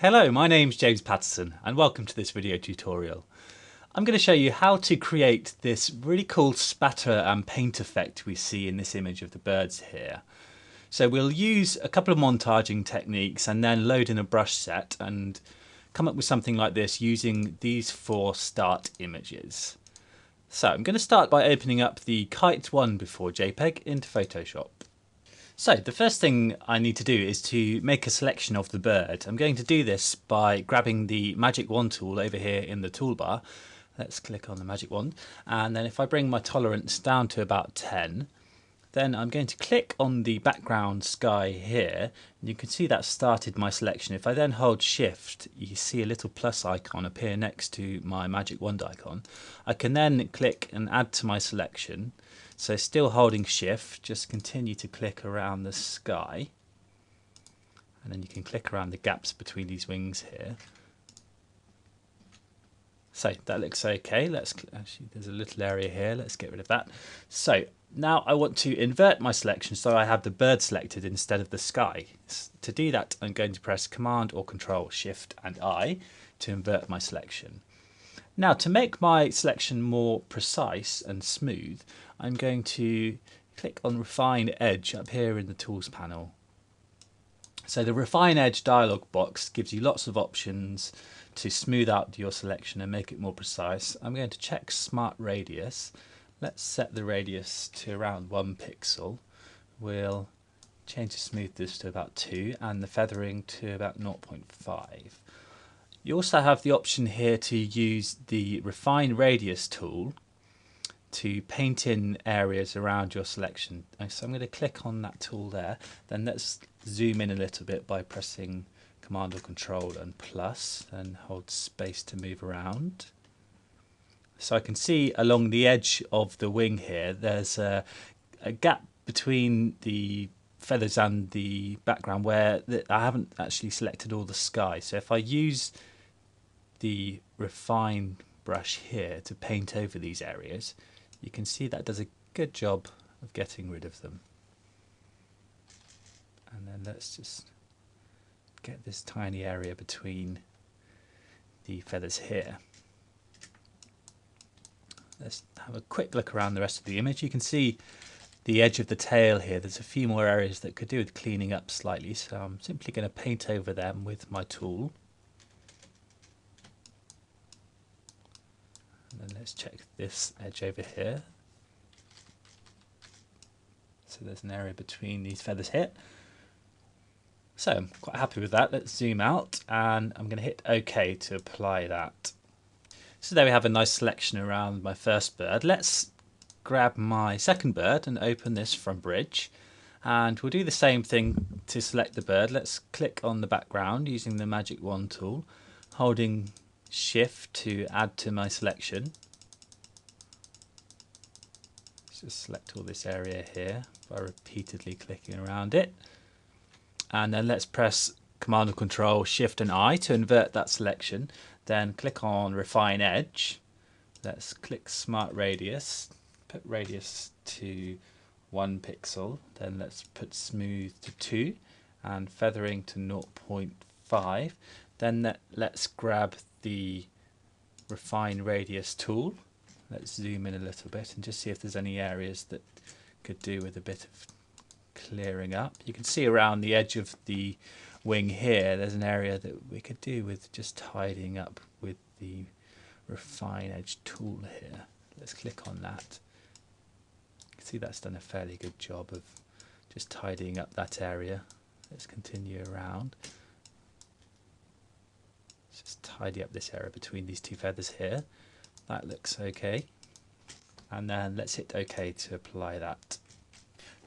Hello, my name's James Patterson and welcome to this video tutorial. I'm going to show you how to create this really cool spatter and paint effect we see in this image of the birds here. So we'll use a couple of montaging techniques and then load in a brush set and come up with something like this using these 4 start images. So I'm going to start by opening up the Kite 1 before JPEG into Photoshop. So the first thing I need to do is to make a selection of the bird. I'm going to do this by grabbing the magic wand tool over here in the toolbar. Let's click on the magic wand, and then if I bring my tolerance down to about 10, then I'm going to click on the background sky here, and you can see that started my selection. If I then hold shift, you see a little plus icon appear next to my magic wand icon. I can then click and add to my selection. So still holding shift, just continue to click around the sky, and then you can click around the gaps between these wings here. So that looks okay. Actually, there's a little area here, let's get rid of that. So now I want to invert my selection so I have the bird selected instead of the sky. To do that, I'm going to press Command or Control Shift and I to invert my selection. Now, to make my selection more precise and smooth, I'm going to click on Refine Edge up here in the Tools panel. So the Refine Edge dialog box gives you lots of options to smooth out your selection and make it more precise. I'm going to check Smart Radius. Let's set the radius to around 1 pixel. We'll change the smoothness to about 2 and the feathering to about 0.5. You also have the option here to use the Refine Radius tool to paint in areas around your selection. So I'm going to click on that tool there. Then let's zoom in a little bit by pressing Command or Control and plus, and hold space to move around. So I can see along the edge of the wing here, there's a gap between the feathers and the background where I haven't actually selected all the sky. So if I use the refine brush here to paint over these areas, you can see that does a good job of getting rid of them. And then let's just get this tiny area between the feathers here. Let's have a quick look around the rest of the image. You can see the edge of the tail here. There's a few more areas that could do with cleaning up slightly, so I'm simply going to paint over them with my tool. And then let's check this edge over here. So there's an area between these feathers here. So I'm quite happy with that. Let's zoom out and I'm going to hit OK to apply that. So there we have a nice selection around my first bird. Let's grab my second bird and open this from Bridge. And we'll do the same thing to select the bird. Let's click on the background using the magic wand tool, holding Shift to add to my selection. Just select all this area here by repeatedly clicking around it. And then let's press Command and Control Shift and I to invert that selection. Then click on Refine Edge. Let's click Smart Radius. Put radius to 1 pixel. Then let's put smooth to 2 and feathering to 0.5. Then let's grab the Refine Radius tool. Let's zoom in a little bit and just see if there's any areas that could do with a bit of clearing up. You can see around the edge of the wing here, there's an area that we could do with just tidying up with the Refine Edge tool here. Let's click on that. You can see that's done a fairly good job of just tidying up that area. Let's continue around. Just tidy up this area between these 2 feathers here. That looks okay. And then let's hit OK to apply that.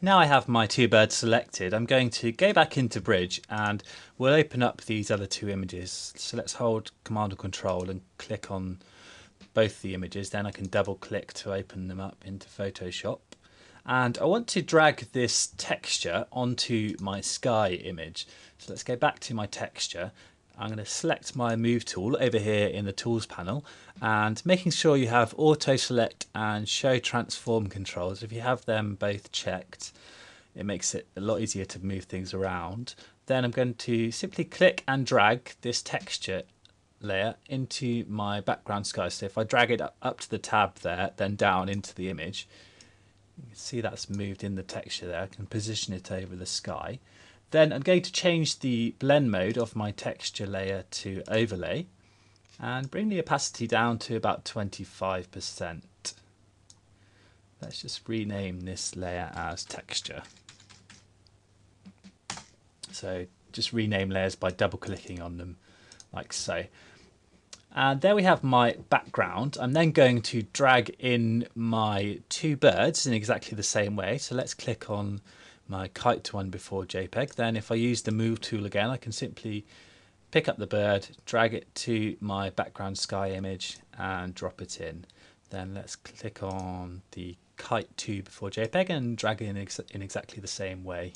Now I have my 2 birds selected, I'm going to go back into Bridge and we'll open up these other 2 images. So let's hold Command or Control and click on both the images. Then I can double click to open them up into Photoshop. And I want to drag this texture onto my sky image. So let's go back to my texture. I'm going to select my move tool over here in the tools panel and making sure you have auto select and show transform controls. If you have them both checked, it makes it a lot easier to move things around. then I'm going to simply click and drag this texture layer into my background sky. So if I drag it up to the tab there, then down into the image, you can see that's moved in the texture there. I can position it over the sky. Then I'm going to change the blend mode of my texture layer to overlay and bring the opacity down to about 25%. Let's just rename this layer as texture. So just rename layers by double clicking on them like so. And there we have my background. I'm then going to drag in my two birds in exactly the same way. So let's click on my kite one before JPEG. Then if I use the move tool again, I can simply pick up the bird, drag it to my background sky image and drop it in. Then let's click on the kite 2 before JPEG and drag it in exactly the same way.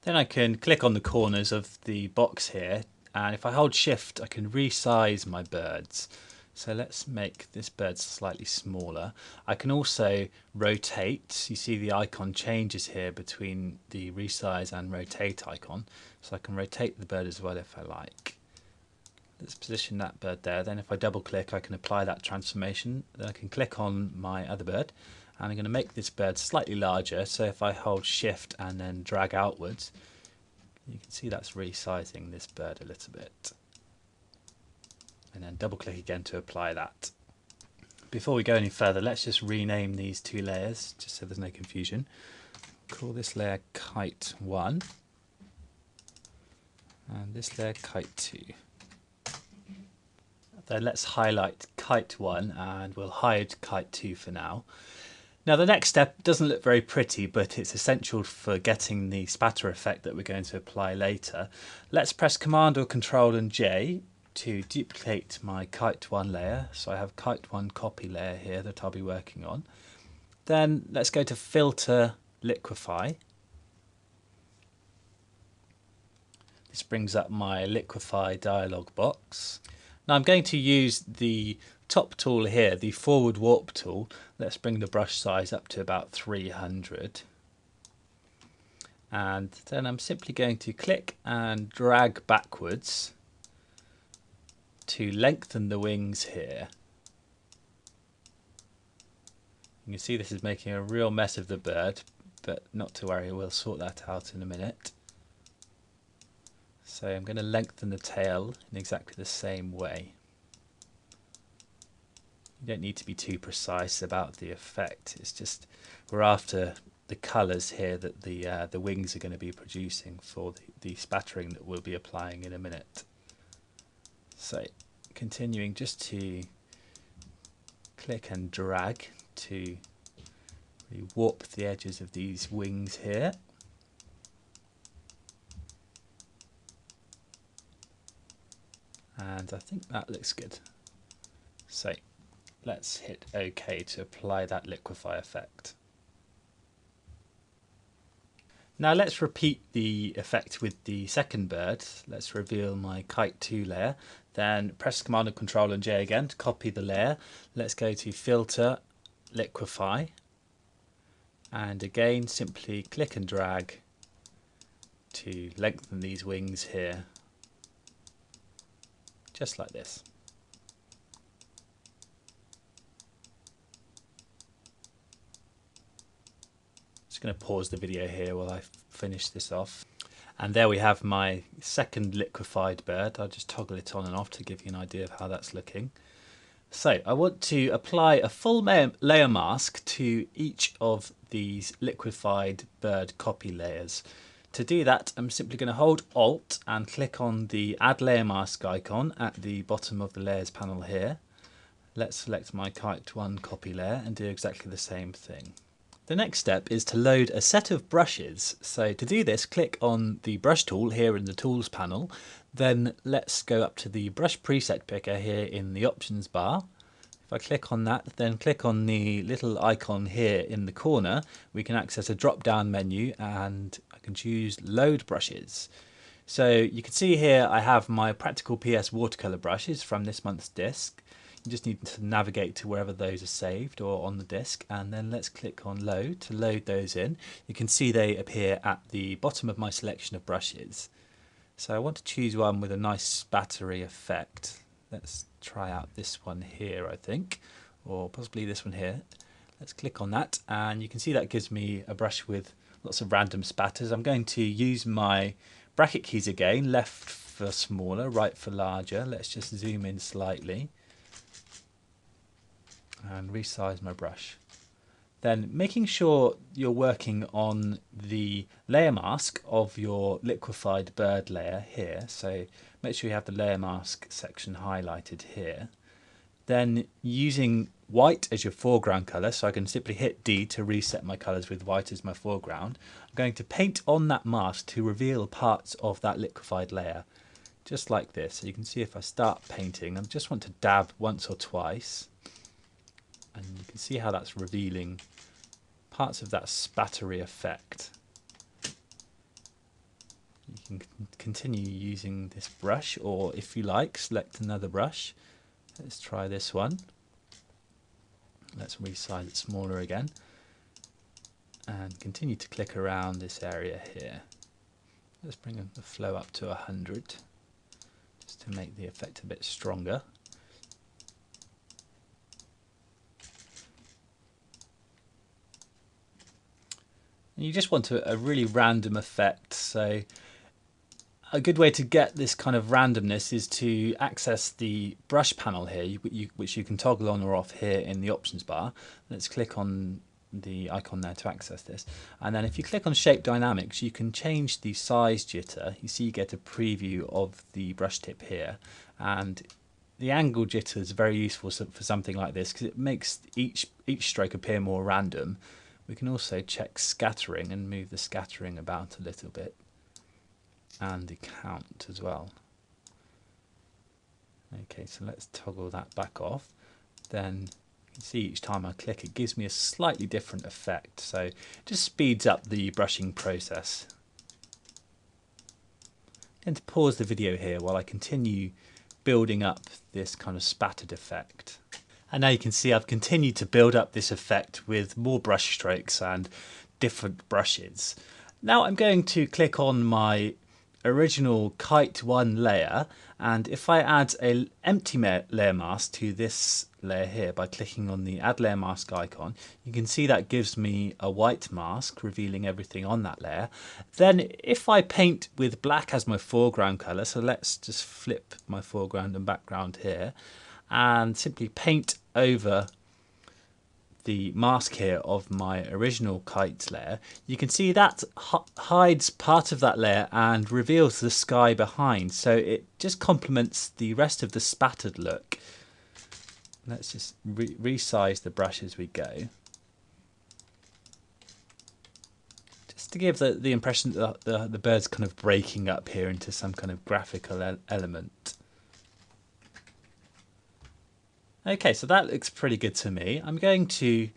Then I can click on the corners of the box here, and if I hold shift I can resize my birds. So let's make this bird slightly smaller. I can also rotate. You see the icon changes here between the resize and rotate icon, so I can rotate the bird as well if I like. Let's position that bird there. Then if I double click I can apply that transformation. Then I can click on my other bird and I'm going to make this bird slightly larger. So if I hold shift and then drag outwards, you can see that's resizing this bird a little bit. And then double click again to apply that. Before we go any further, let's just rename these two layers just so there's no confusion. Call this layer kite 1 and this layer kite 2. Then let's highlight kite 1 and we'll hide kite 2 for now. Now the next step doesn't look very pretty, but it's essential for getting the spatter effect that we're going to apply later. Let's press Command or Control and J to duplicate my kite 1 layer. So I have kite 1 copy layer here that I'll be working on. Then let's go to Filter, Liquify. This brings up my Liquify dialog box. Now I'm going to use the top tool here, the forward warp tool. Let's bring the brush size up to about 300. And then I'm simply going to click and drag backwards to lengthen the wings here. You can see this is making a real mess of the bird, but not to worry, we'll sort that out in a minute. So I'm going to lengthen the tail in exactly the same way. You don't need to be too precise about the effect. It's just we're after the colours here that the wings are going to be producing for the spattering that we'll be applying in a minute. So continuing just to click and drag to really warp the edges of these wings here. And I think that looks good. So let's hit OK to apply that liquify effect. Now let's repeat the effect with the second bird. Let's reveal my kite 2 layer. Then press Command and Control and J again to copy the layer. Let's go to Filter, Liquify. And again simply click and drag to lengthen these wings here. Just like this. Just going to pause the video here while I finish this off. And there we have my second liquefied bird. I'll just toggle it on and off to give you an idea of how that's looking. So I want to apply a full layer mask to each of these liquefied bird copy layers. To do that, I'm simply going to hold Alt and click on the Add Layer Mask icon at the bottom of the Layers panel here. Let's select my Kite 1 copy layer and do exactly the same thing. The next step is to load a set of brushes. So to do this, click on the brush tool here in the Tools panel. Then let's go up to the brush preset picker here in the options bar. If I click on that, then click on the little icon here in the corner, we can access a drop-down menu and I can choose Load Brushes. So you can see here I have my Practical PS watercolour brushes from this month's disc. You just need to navigate to wherever those are saved or on the disc, and then let's click on Load to load those in. You can see they appear at the bottom of my selection of brushes. So I want to choose one with a nice spattery effect. Let's try out this one here, I think, or possibly this one here. Let's click on that, and you can see that gives me a brush with lots of random spatters. I'm going to use my bracket keys again, left for smaller, right for larger. Let's just zoom in slightly and resize my brush. Then making sure you're working on the layer mask of your liquefied bird layer here. So make sure you have the layer mask section highlighted here. Then using white as your foreground colour, so I can simply hit D to reset my colours with white as my foreground. I'm going to paint on that mask to reveal parts of that liquefied layer, just like this. So you can see if I start painting, I just want to dab once or twice. And you can see how that's revealing parts of that spattery effect. You can continue using this brush, or if you like, select another brush. Let's try this one. Let's resize it smaller again. And continue to click around this area here. Let's bring the flow up to 100, just to make the effect a bit stronger. And you just want a really random effect. So a good way to get this kind of randomness is to access the brush panel here, which you can toggle on or off here in the options bar. Let's click on the icon there to access this. And then if you click on Shape Dynamics, you can change the size jitter. You see you get a preview of the brush tip here. And the angle jitter is very useful for something like this because it makes each stroke appear more random. We can also check scattering and move the scattering about a little bit, and the count as well. Okay, so let's toggle that back off. Then you can see each time I click it gives me a slightly different effect, so it just speeds up the brushing process. I'm going to pause the video here while I continue building up this kind of spattered effect. And now you can see I've continued to build up this effect with more brush strokes and different brushes. Now I'm going to click on my original Kite 1 layer, and if I add an empty layer mask to this layer here by clicking on the Add Layer Mask icon, you can see that gives me a white mask revealing everything on that layer. Then if I paint with black as my foreground colour, so let's just flip my foreground and background here, and simply paint over the mask here of my original kite layer, you can see that hides part of that layer and reveals the sky behind, so it just complements the rest of the spattered look. Let's just resize the brush as we go, just to give the impression that the bird's kind of breaking up here into some kind of graphical element. Okay, so that looks pretty good to me. I'm going to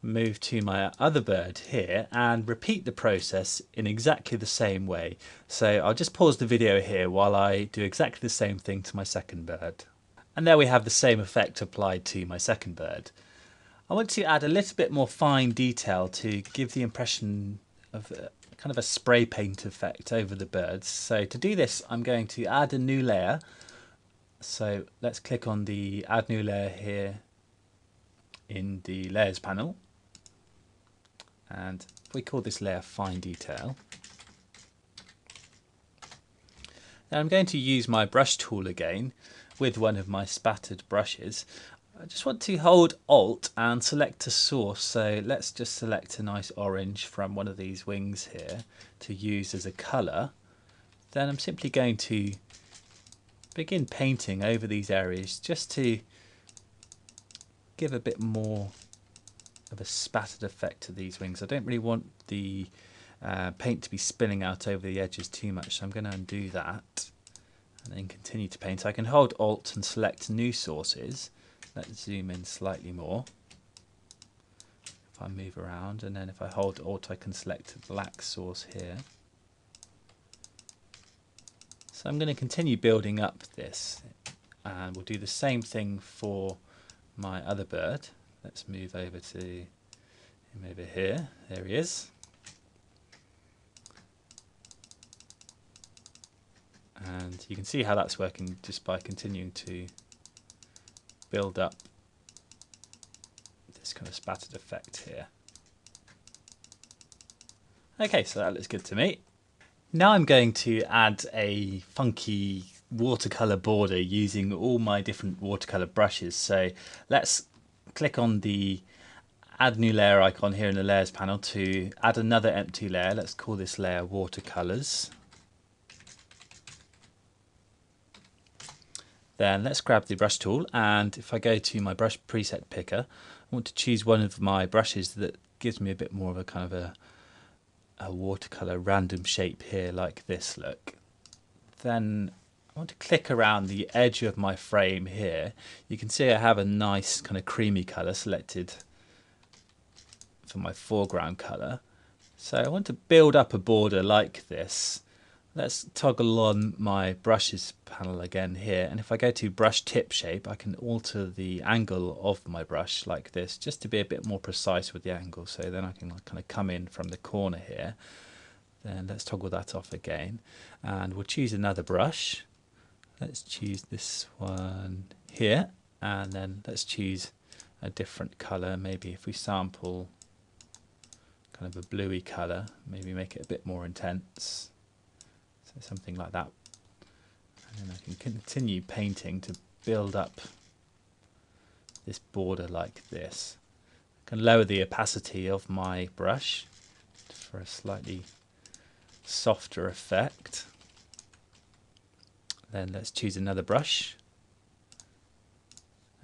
move to my other bird here and repeat the process in exactly the same way. So I'll just pause the video here while I do exactly the same thing to my second bird. And there we have the same effect applied to my second bird. I want to add a little bit more fine detail to give the impression of kind of a spray paint effect over the birds. So to do this, I'm going to add a new layer. So let's click on the Add New Layer here in the Layers panel, and we call this layer Fine Detail. Now I'm going to use my brush tool again with one of my spattered brushes. I just want to hold Alt and select a source, so let's just select a nice orange from one of these wings here to use as a colour. Then I'm simply going to begin painting over these areas just to give a bit more of a spattered effect to these wings. I don't really want the paint to be spilling out over the edges too much, so I'm going to undo that and then continue to paint. I can hold Alt and select new sources. Let's zoom in slightly more. If I move around, and then if I hold Alt I can select a black source here. So I'm going to continue building up this, and we'll do the same thing for my other bird. Let's move over to him over here. There he is. And you can see how that's working just by continuing to build up this kind of spattered effect here. Okay, so that looks good to me. Now I'm going to add a funky watercolor border using all my different watercolor brushes. So let's click on the add new layer icon here in the layers panel to add another empty layer. Let's call this layer watercolors. Then let's grab the brush tool, and if I go to my brush preset picker, I want to choose one of my brushes that gives me a bit more of a kind of a watercolor random shape here, like this look. Then I want to click around the edge of my frame here. You can see I have a nice kind of creamy color selected for my foreground color. So I want to build up a border like this. Let's toggle on my brushes panel again here, and if I go to brush tip shape, I can alter the angle of my brush like this, just to be a bit more precise with the angle. So then I can kind of come in from the corner here. Then let's toggle that off again, and we'll choose another brush. Let's choose this one here, and then let's choose a different color. Maybe if we sample kind of a bluey color, maybe make it a bit more intense. So something like that. And then I can continue painting to build up this border like this. I can lower the opacity of my brush for a slightly softer effect. Then let's choose another brush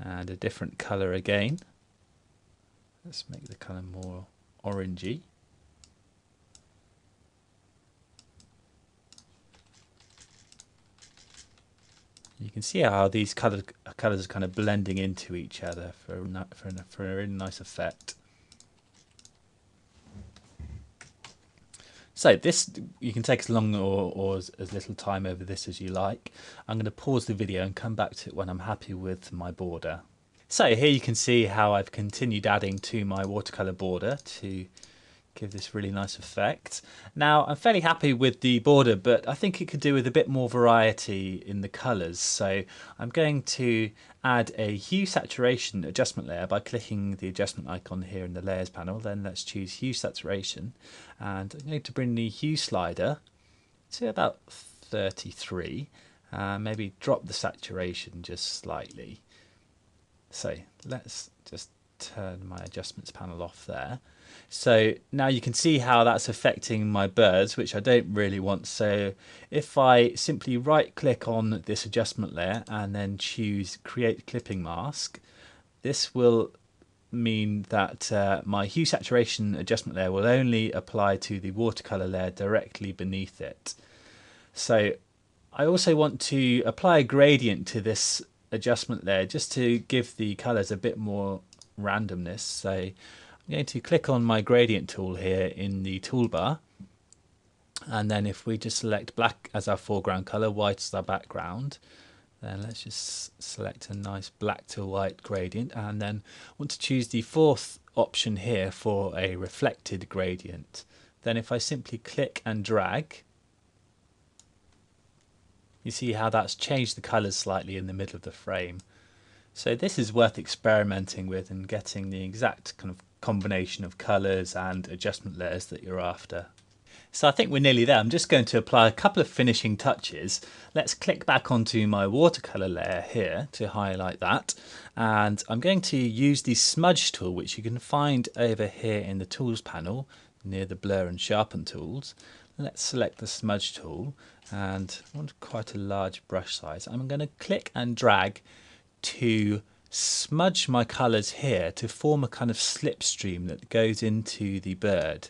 and a different color again. Let's make the color more orangey. You can see how these colours are kind of blending into each other for a really nice effect. So this, you can take as long or as little time over this as you like. I'm going to pause the video and come back to it when I'm happy with my border. So here you can see how I've continued adding to my watercolour border to give this really nice effect. Now I'm fairly happy with the border, but I think it could do with a bit more variety in the colours. So I'm going to add a hue saturation adjustment layer by clicking the adjustment icon here in the layers panel. Then let's choose hue saturation, and I'm going to bring the hue slider to about 33. Maybe drop the saturation just slightly. So let's just turn my adjustments panel off there. So now you can see how that's affecting my birds, which I don't really want. So if I simply right click on this adjustment layer and then choose create clipping mask, this will mean that my hue saturation adjustment layer will only apply to the watercolor layer directly beneath it. So I also want to apply a gradient to this adjustment layer just to give the colors a bit more randomness. So I'm going to click on my gradient tool here in the toolbar, and then if we just select black as our foreground color, white as our background, then let's just select a nice black to white gradient, and then I want to choose the fourth option here for a reflected gradient. Then if I simply click and drag, you see how that's changed the colors slightly in the middle of the frame. So this is worth experimenting with and getting the exact kind of combination of colors and adjustment layers that you're after. So I think we're nearly there. I'm just going to apply a couple of finishing touches. Let's click back onto my watercolor layer here to highlight that. And I'm going to use the smudge tool, which you can find over here in the tools panel near the blur and sharpen tools. Let's select the smudge tool, and I want quite a large brush size. I'm going to click and drag to smudge my colors here to form a kind of slipstream that goes into the bird.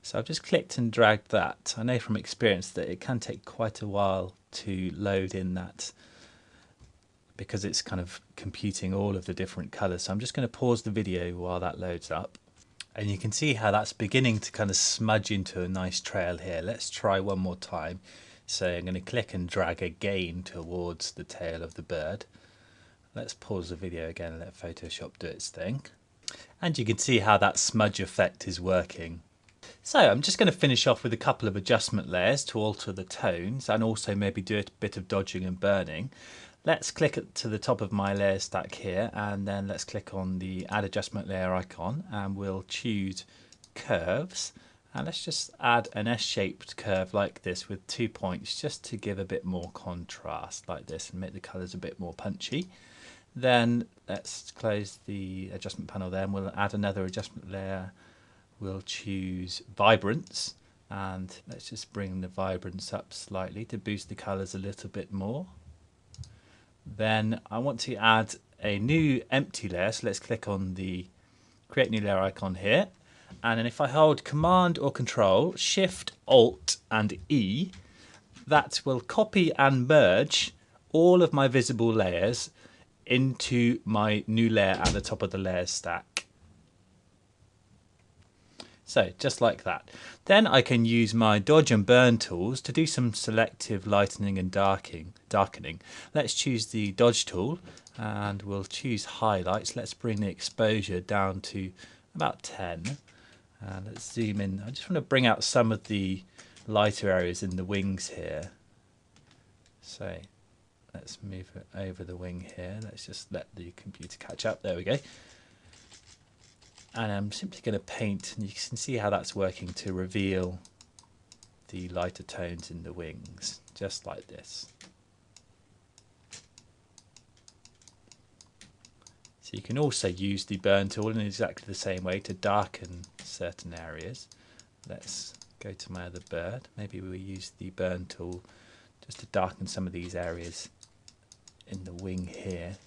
So I've just clicked and dragged that. I know from experience that it can take quite a while to load in that because it's kind of computing all of the different colors. So I'm just going to pause the video while that loads up. And you can see how that's beginning to kind of smudge into a nice trail here. Let's try one more time. So I'm going to click and drag again towards the tail of the bird. Let's pause the video again and let Photoshop do its thing. And you can see how that smudge effect is working. So I'm just going to finish off with a couple of adjustment layers to alter the tones and also maybe do a bit of dodging and burning. Let's click to the top of my layer stack here, and then let's click on the add adjustment layer icon, and we'll choose curves, and let's just add an S-shaped curve like this with 2 points just to give a bit more contrast like this and make the colours a bit more punchy. Then let's close the adjustment panel there, and we'll add another adjustment layer. We'll choose vibrance, and let's just bring the vibrance up slightly to boost the colours a little bit more. Then I want to add a new empty layer, so let's click on the create new layer icon here, and then if I hold Command or Control, Shift, Alt and E, that will copy and merge all of my visible layers into my new layer at the top of the layer stack. So just like that. Then I can use my dodge and burn tools to do some selective lightening and darkening. Let's choose the dodge tool, and we'll choose highlights. Let's bring the exposure down to about 10. Let's zoom in. I just want to bring out some of the lighter areas in the wings here. So let's move it over the wing here. Let's just let the computer catch up. There we go. And I'm simply going to paint, and you can see how that's working to reveal the lighter tones in the wings, just like this. So you can also use the burn tool in exactly the same way to darken certain areas. Let's go to my other bird. Maybe we'll use the burn tool just to darken some of these areas in the wing here,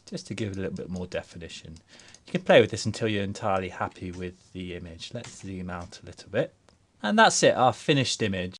just to give it a little bit more definition. You can play with this until you're entirely happy with the image. Let's zoom out a little bit. And that's it, our finished image.